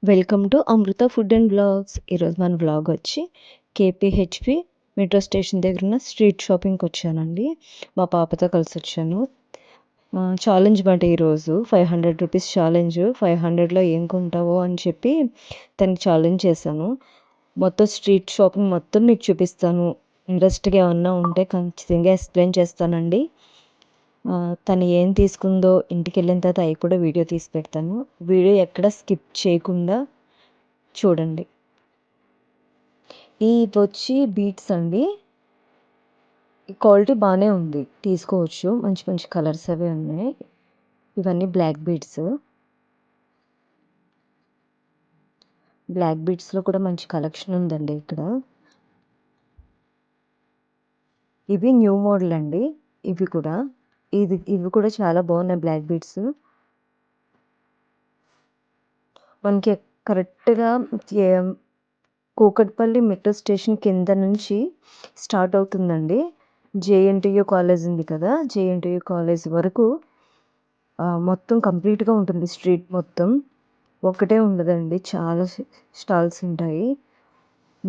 Welcome to Amrutha food and blogs. ఈరోజు మన blog వచ్చి కేపీహెచ్పి మెట్రో స్టేషన్ దగ్గర ఉన్న స్ట్రీట్ షాపింగ్కి వచ్చానండి. మా పాపతో కలిసి వచ్చాను. ఛాలెంజ్ మాట ఈరోజు 500 రూపీస్ ఛాలెంజ్. 500లో ఏం కొంటావో అని చెప్పి తనకి ఛాలెంజ్ చేశాను. మొత్తం స్ట్రీట్ షాపింగ్ మొత్తం మీకు చూపిస్తాను. ఇంట్రెస్ట్గా ఏమన్నా ఉంటే ఖచ్చితంగా ఎక్స్ప్లెయిన్ చేస్తానండి. తను ఏం తీసుకుందో ఇంటికి వెళ్ళిన తర్వాత అవి కూడా వీడియో తీసి పెడతాను. వీడియో ఎక్కడ స్కిప్ చేయకుండా చూడండి. ఇది వచ్చి బీట్స్ అండి. ఈ క్వాలిటీ బాగానే ఉంది, తీసుకోవచ్చు. మంచి మంచి కలర్స్ అవి ఉన్నాయి. ఇవన్నీ బ్లాక్ బీట్స్. బ్లాక్ బీట్స్లో కూడా మంచి కలెక్షన్ ఉందండి ఇక్కడ. ఇవి న్యూ మోడల్ అండి. ఇవి కూడా చాలా బాగున్నాయి బ్లాక్ బీట్స్. మనకి కరెక్ట్గా కూకట్పల్లి మెట్రో స్టేషన్ కింద నుంచి స్టార్ట్ అవుతుందండి. జేఎన్టీయూ కాలేజ్ ఉంది కదా, జేఎన్టీయూ కాలేజ్ వరకు మొత్తం కంప్లీట్గా ఉంటుంది. స్ట్రీట్ మొత్తం ఒకటే ఉండదండి, చాలా స్టాల్స్ ఉంటాయి.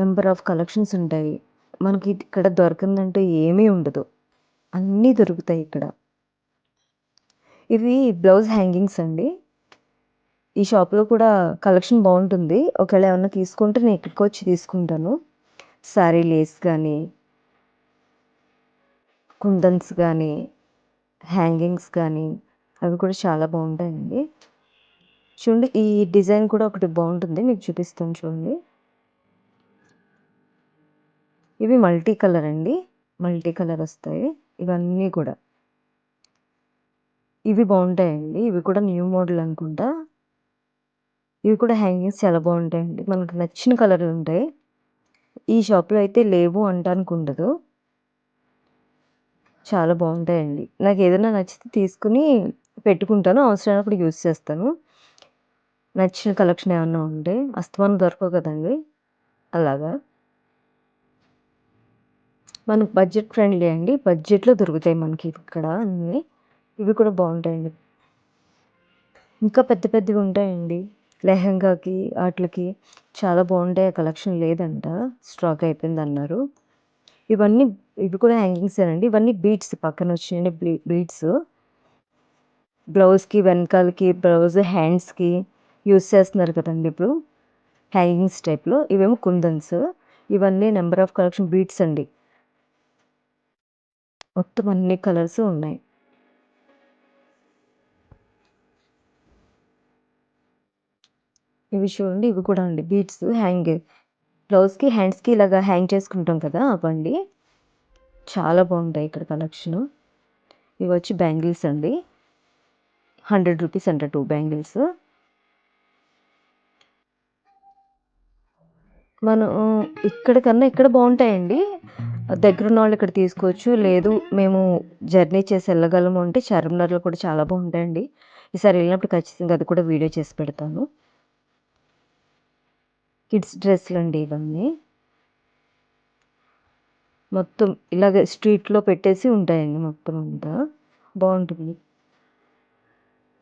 నెంబర్ ఆఫ్ కలెక్షన్స్ ఉంటాయి. మనకి ఇక్కడ దొరకందంటూ ఏమీ ఉండదు, అన్నీ దొరుకుతాయి ఇక్కడ. ఇవి బ్లౌజ్ హ్యాంగింగ్స్ అండి. ఈ షాప్లో కూడా కలెక్షన్ బాగుంటుంది. ఒకవేళ ఏమన్నా తీసుకుంటే నేను ఇక్కడికి వచ్చి తీసుకుంటాను. శారీ లేస్ కానీ, కుందన్స్ కానీ, హ్యాంగింగ్స్ కానీ అవి కూడా చాలా బాగుంటాయండి. చూడండి, ఈ డిజైన్ కూడా ఒకటి బాగుంటుంది, మీకు చూపిస్తాను చూడండి. ఇవి మల్టీ కలర్ అండి, మల్టీ కలర్ వస్తాయి ఇవన్నీ కూడా. ఇవి బాగుంటాయండి, ఇవి కూడా న్యూ మోడల్ అనుకుంటా. ఇవి కూడా హ్యాంగింగ్స్ చాలా బాగుంటాయండి, మనకు నచ్చిన కలర్ ఉంటాయి. ఈ షాప్లో అయితే లేవు అంటానికి ఉండదు, చాలా బాగుంటాయండి. నాకు ఏదైనా నచ్చితే తీసుకుని పెట్టుకుంటాను, అవసరమైనప్పుడు యూజ్ చేస్తాను. నచ్చిన కలెక్షన్ ఏమన్నా ఉంటే, అస్తమానం దొరకవు కదండి, అలాగా. మనకు బడ్జెట్ ఫ్రెండ్లీ అండి, బడ్జెట్లో దొరుకుతాయి మనకి ఇక్కడ అన్నీ. ఇవి కూడా బాగుంటాయండి. ఇంకా పెద్ద పెద్దవి ఉంటాయండి, లెహంగాకి వాటికి చాలా బాగుంటాయి. కలెక్షన్ లేదంట, స్టాక్ అయిపోయింది అన్నారు. ఇవి కూడా హ్యాంగింగ్స్ అండి. ఇవన్నీ బీట్స్ పక్కన వచ్చినాయండి, బీట్స్. బ్లౌజ్కి వెనకాలకి, బ్లౌజ్ హ్యాండ్స్కి యూస్ చేస్తున్నారు కదండి ఇప్పుడు హ్యాంగింగ్స్ టైప్లో. ఇవేమో కుందన్స్. ఇవన్నీ నెంబర్ ఆఫ్ కలెక్షన్ బీట్స్ అండి, మొత్తం అన్ని కలర్స్ ఉన్నాయి. ఇవి చూడండి, ఇవి కూడా అండి బీట్స్. బ్లౌజ్కి హ్యాండ్స్కి ఇలాగా హ్యాంగ్ చేసుకుంటాం కదా అవండి, చాలా బాగుంటాయి ఇక్కడ కలెక్షను. ఇవి వచ్చి బ్యాంగిల్స్ అండి, 100 రూపీస్ అంట 2 బ్యాంగిల్స్. మనం ఇక్కడ కన్నా ఇక్కడ బాగుంటాయండి. దగ్గరున్న వాళ్ళు ఇక్కడ తీసుకోవచ్చు. లేదు మేము జర్నీ చేసి వెళ్ళగలము అంటే చార్మినార్లో కూడా చాలా బాగుంటాయండి. ఈసారి వెళ్ళినప్పుడు ఖచ్చితంగా అది కూడా వీడియో చేసి పెడతాను. కిడ్స్ డ్రెస్సులు అండి ఇవన్నీ, మొత్తం ఇలాగ స్ట్రీట్లో పెట్టేసి ఉంటాయండి. మొత్తం అంతా బాగుంటుంది.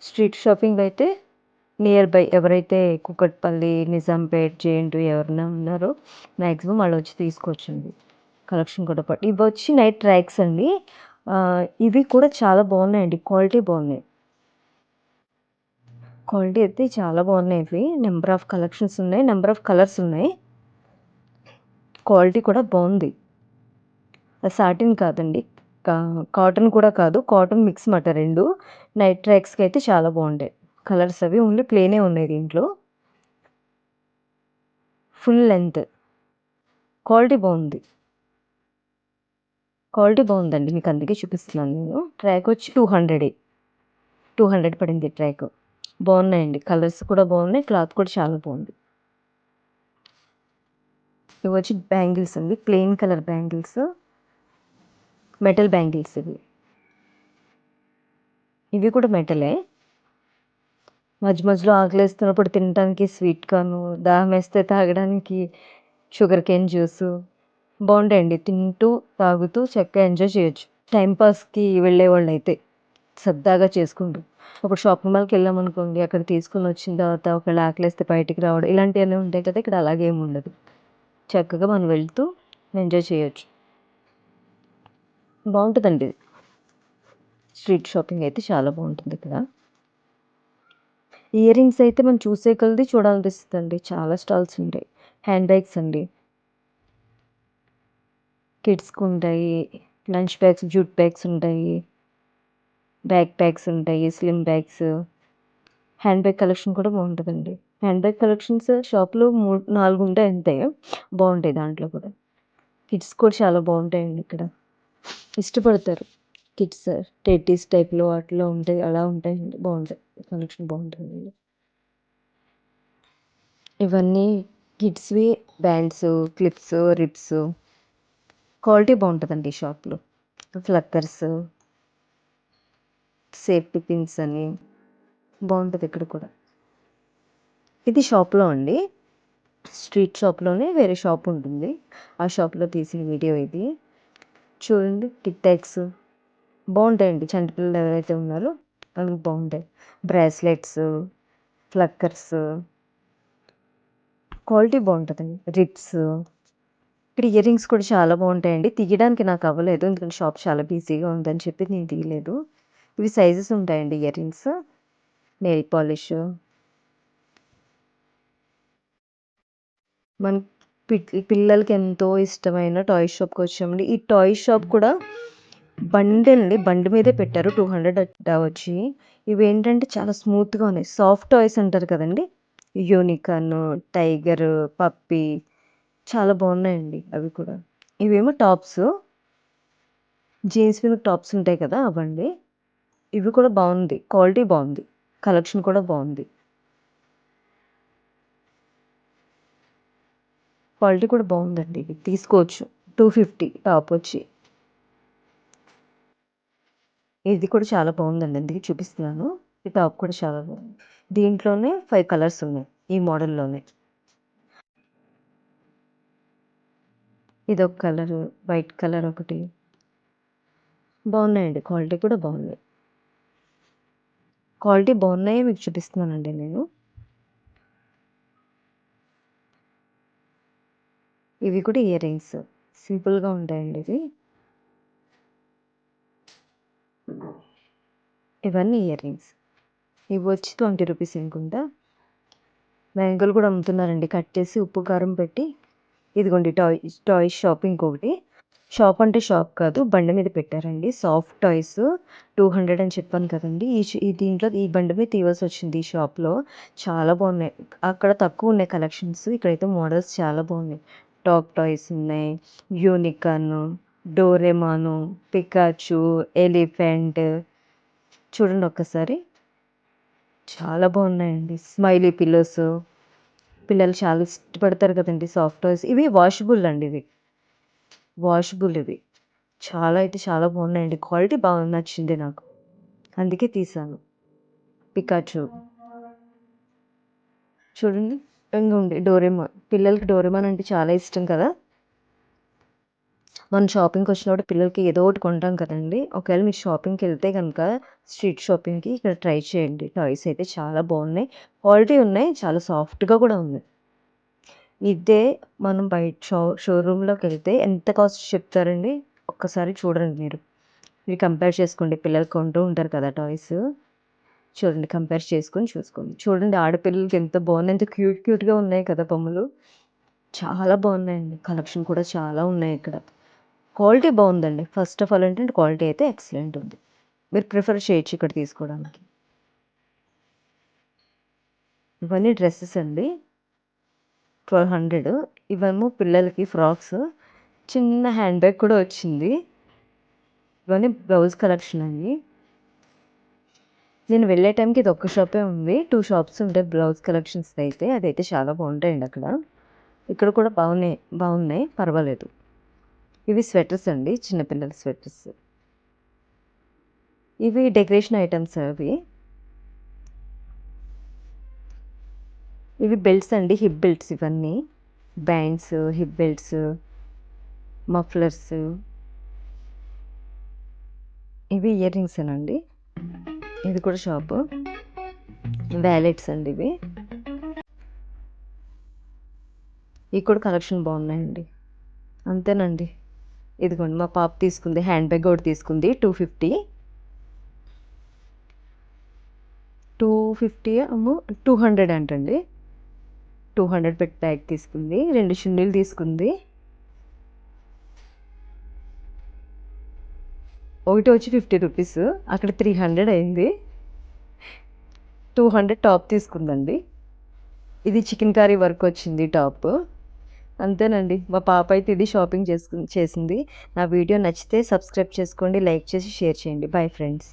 స్ట్రీట్ షాపింగ్ అయితే నియర్ బై ఎవరైతే కూకట్పల్లి, నిజాంపేట్, జేఎన్టీయూ ఎవరైనా ఉన్నారో మ్యాక్సిమం వాళ్ళు వచ్చి తీసుకోవచ్చండి. కలెక్షన్ కూడా ఇవి వచ్చి నైట్ ట్రాక్స్ అండి. ఇవి కూడా చాలా బాగున్నాయండి, క్వాలిటీ బాగున్నాయి. క్వాలిటీ అయితే చాలా బాగున్నాయి. ఇవి నెంబర్ ఆఫ్ కలెక్షన్స్ ఉన్నాయి, నెంబర్ ఆఫ్ కలర్స్ ఉన్నాయి. క్వాలిటీ కూడా బాగుంది. సాటిన్ కాదండి, కాటన్ కూడా కాదు, కాటన్ మిక్స్ మాట రెండు. నైట్ ట్రాక్స్కి అయితే చాలా బాగుంటాయి. కలర్స్ అవి ఓన్లీ ప్లేనే ఉన్నాయి దీంట్లో. ఫుల్ లెంత్, క్వాలిటీ బాగుంది. క్వాలిటీ బాగుందండి, మీకు అందుకే చూపిస్తున్నాను నేను. ట్రాక్ వచ్చి 200 పడింది ట్రాక్. బాగున్నాయండి, కలర్స్ కూడా బాగున్నాయి, క్లాత్ కూడా చాలా బాగుంది. ఇవి వచ్చి బ్యాంగిల్స్ అండి, plain colour bangles, metal bangles. ఇవి కూడా మెటలే. మధ్య మధ్యలో ఆకలేస్తున్నప్పుడు తినడానికి స్వీట్ కార్న్, దాహం వేస్తే తాగడానికి షుగర్ కేన్ జ్యూస్ బాగుంటాయండి. తింటూ తాగుతూ చక్కగా ఎంజాయ్ చేయొచ్చు టైంపాస్కి వెళ్ళే వాళ్ళు అయితే, సరదాగా చేసుకుంటూ. ఇప్పుడు షాపింగ్ మాల్‌కి వెళ్ళామనుకోండి, అక్కడ తీసుకొని వచ్చిన తర్వాత ఒకవేళ ఆకలేస్తే బయటికి రావడం ఇలాంటివన్నీ ఉంటాయి కదా! ఇక్కడ అలాగే ఏమి ఉండదు. చక్కగా మనం వెళ్తూ ఎంజాయ్ చేయొచ్చు. బావుంటదండి. స్ట్రీట్ షాపింగ్ అయితే చాలా బావుంటుంది ఇక్కడ. ఇయర్ రింగ్స్ అయితే మనం చూసే కొలది చూడాలనిపిస్తదండి. చాలా స్టాల్స్ ఉంటాయి. హ్యాండ్ బ్యాగ్స్ అండి. కిడ్స్‌కుంటాయి. లంచ్ బ్యాగ్స్, జూట్ బ్యాగ్స్ ఉంటాయి. బ్యాక్ ప్యాక్స్ ఉంటాయి. Slim bags. Hand bag collection కూడా బావుంటదండి. హ్యాండ్ బ్యాగ్ కలెక్షన్స్ షాప్‌లో 4 ఉంటాయి అంతే. బావుంటాయి దాంట్లో కూడా. కిడ్స్ కూడా చాలా బావుంటాయండి ఇక్కడ. ఇష్టపడతారు. కిడ్స్ టెడ్డీస్ టైప్‌లో వాటిలో ఉంటాయి. అలా ఉంటాయండి. బావుంటాయి. కలెక్షన్ బావుంటుందండి. ఇవన్నీ కిడ్స్‌వి బ్యాండ్స్, క్లిప్స్, రిబ్స్ క్వాలిటీ బావుంటదండి ఈ షాప్‌లో. ఫ్లక్కర్స్, సేఫ్టీ పిన్స్ అని బావుంటది ఇక్కడ కూడా. ఇది షాప్‌లో అండి. స్ట్రీట్ షాప్‌లోనే వేరే షాప్ ఉంటుంది. ఆ షాప్‌లో తీసిన వీడియో ఇది. చూడండి టిక్ టాక్స్ బావుంటాయండి. చంటి పిల్లలు ఎవరైతే ఉన్నారో వాళ్ళకి బావుంటాయి. బ్రాస్లెట్స్, ఫ్లక్కర్స్ క్వాలిటీ బావుంటదండి. రిబ్స్ ఇక్కడ ఇయర్ రింగ్స్ కూడా చాలా బావుంటాయండి. తీయడానికి నాకు అవ్వలేదు. ఎందుకంటే షాప్ చాలా బిజీగా ఉందని చెప్పి నేను తీయలేదు. ఇవి సైజెస్ ఉంటాయండి ఇయర్ రింగ్స్. నెయిల్ పాలిష్ మన పిల్లలకి ఎంతో ఇష్టమైన టాయ్ షాప్‌కొచ్చామండి. ఈ టాయ్ షాప్ కూడా బండండి. బండి మీదే పెట్టారు. 200 అట్టా వచ్చి. ఇవేంటంటే చాలా స్మూత్‌గా ఉన్నాయి. సాఫ్ట్ టాయ్స్ అంటారు కదండీ! యూనికార్న్, టైగర్, పప్పీ చాలా బావున్నాయండి అవి కూడా. ఇవేమో టాప్స్. జీన్స్ మీద టాప్స్ ఉంటాయి కదా! అవండి. ఇవి కూడా బావుంది. క్వాలిటీ బావుంది. కలెక్షన్ కూడా బావుంది. క్వాలిటీ కూడా బావుందండి ఇది. తీసుకోవచ్చు. 250 టాపొచ్చి. ఇది కూడా చాలా బావుందండి. అందుకే చూపిస్తున్నాను. ఈ టాప్ కూడా చాలా బావుంది. దీంట్లోనే 5 కలర్స్ ఉన్నాయి. ఈ మోడల్‌లోనే. ఇదొక కలరు, వైట్ కలర్ ఒకటి. బావున్నాయండి. క్వాలిటీ కూడా బావుంది. క్వాలిటీ బావున్నాయే మీకు చూపిస్తున్నానండి నేను. ఇవి కూడా ఇయర్ రింగ్స్. సింపుల్‌గా ఉంటాయండి ఇవి. ఇవన్నీ ఇయర్ రింగ్స్. ఇవొచ్చి 20 రూపీస్ అనుకుంటా. మ్యాంగోలు కూడా అమ్ముతున్నారండి. కట్ చేసి ఉప్పు, కారం పెట్టి ఇదిగోండి టాయ్ షాప్ ఇంకొకటి. షాప్ అంటే షాప్ కాదు. బండి మీద పెట్టారండి. సాఫ్ట్ టాయ్స్ 200 అని చెప్పాను కదండీ! ఈ దీంట్లో ఈ బండి మీద తీవాల్సొచ్చింది ఈ షాప్‌లో. చాలా బావున్నాయి. అక్కడ తక్కువున్నాయి కలెక్షన్స్. ఇక్కడైతే మోడల్స్ చాలా బావున్నాయి. డాగ్ టాయ్స్ ఉన్నాయి. యూనికార్న్, డోరేమాను, పికాచు, ఎలిఫెంట్ చూడండి ఒక్కసారి. చాలా బావున్నాయండి. Smiley pillows. పిల్లలు చాలా ఇష్టపడతారు కదండీ సాఫ్ట్ టాయ్స్. ఇవి వాషబుల్ అండి ఇవి. వాషబుల్ ఇవి. చాలా అయితే చాలా బాగున్నాయండి. క్వాలిటీ బాగా నచ్చింది నాకు. అందుకే తీశాను. పికాచు. చూడండి. ఇంగోండి డోరేమాన్. పిల్లలకి డోరేమాన్ అంటే చాలా ఇష్టం కదా! మనం షాపింగ్‌కొచ్చినప్పుడు పిల్లలకి ఏదో ఒకటి కొంటాం కదండీ! ఒకవేళ మీరు షాపింగ్‌కెళ్తే గనక స్ట్రీట్ షాపింగ్‌కి ఇక్కడ ట్రై చేయండి. టాయ్స్ అయితే చాలా బాగున్నాయి. క్వాలిటీ ఉన్నాయి. చాలా సాఫ్ట్‌గా కూడా ఉన్నాయి. ఇదే మనం బయట షోరూమ్‌లోకెళ్తే ఎంత కాస్ట్ చెప్తారండి? ఒక్కసారి చూడండి మీరు. మీరు కంపేర్ చేసుకోండి. పిల్లలు కొంటూ ఉంటారు కదా టాయ్స్. చూడండి కంపేర్ చేసుకొని చూసుకోండి. చూడండి ఆడపిల్లలకి ఎంత బాగున్నాయి. ఎంత క్యూట్ క్యూట్‌గా ఉన్నాయి కదా బొమ్మలు. చాలా బాగున్నాయండి. కలెక్షన్ కూడా చాలా ఉన్నాయి ఇక్కడ. క్వాలిటీ బాగుందండి. ఫస్ట్ ఆఫ్ ఆల్ ఏంటంటే క్వాలిటీ అయితే ఎక్సలెంట్ ఉంది. మీరు ప్రిఫర్ చేయొచ్చు ఇక్కడ తీసుకోవడానికి. ఇవన్నీ డ్రెసెస్ అండి. 1200 ఇవేమో పిల్లలకి ఫ్రాక్స్. చిన్న హ్యాండ్ బ్యాగ్ కూడా వచ్చింది. ఇవన్నీ బ్లౌజ్ కలెక్షన్ అండి. నేను వెళ్ళే టైంకి ఇది ఒక్క షాపే ఉంది. 2 షాప్స్ ఉంటాయి బ్లౌజ్ కలెక్షన్స్ అయితే. అదైతే చాలా బాగుంటాయండి అక్కడ. ఇక్కడ కూడా బాగున్నాయి. పర్వాలేదు. ఇవి స్వెటర్స్ అండి. చిన్న పిల్లల స్వెటర్స్. ఇవి డెకరేషన్ ఐటెమ్స్ అవి. ఇవి బెల్ట్స్ అండి. హిప్ బెల్ట్స్ ఇవన్నీ. Bands, hip belts, mufflers. ఇవి ఇయర్ రింగ్సేనండి. ఇది కూడా షాపు. వ్యాలెట్స్ అండి ఇవి. ఇవి కూడా కలెక్షన్ బాగున్నాయండి. అంతేనండి. ఇదిగోండి మా పాప తీసుకుంది, హ్యాండ్ బ్యాగ్ ఒకటి తీసుకుంది 250. 250 ఏమో 200 అంటండి. 200 పెట్టి బ్యాగ్ తీసుకుంది. 2 చున్నీలు తీసుకుంది. ఒకటి వచ్చి 50 రూపీస్, అక్కడ 300 అయింది. 200 టాప్ తీసుకుందండి. ఇది చికెన్ కర్రీ వర్క్ వచ్చింది టాప్. అంతేనండి. మా పాప అయితే ఇది షాపింగ్ చేసింది. నా వీడియో నచ్చితే సబ్స్క్రైబ్ చేసుకోండి, లైక్ చేసి షేర్ చేయండి. Bye friends.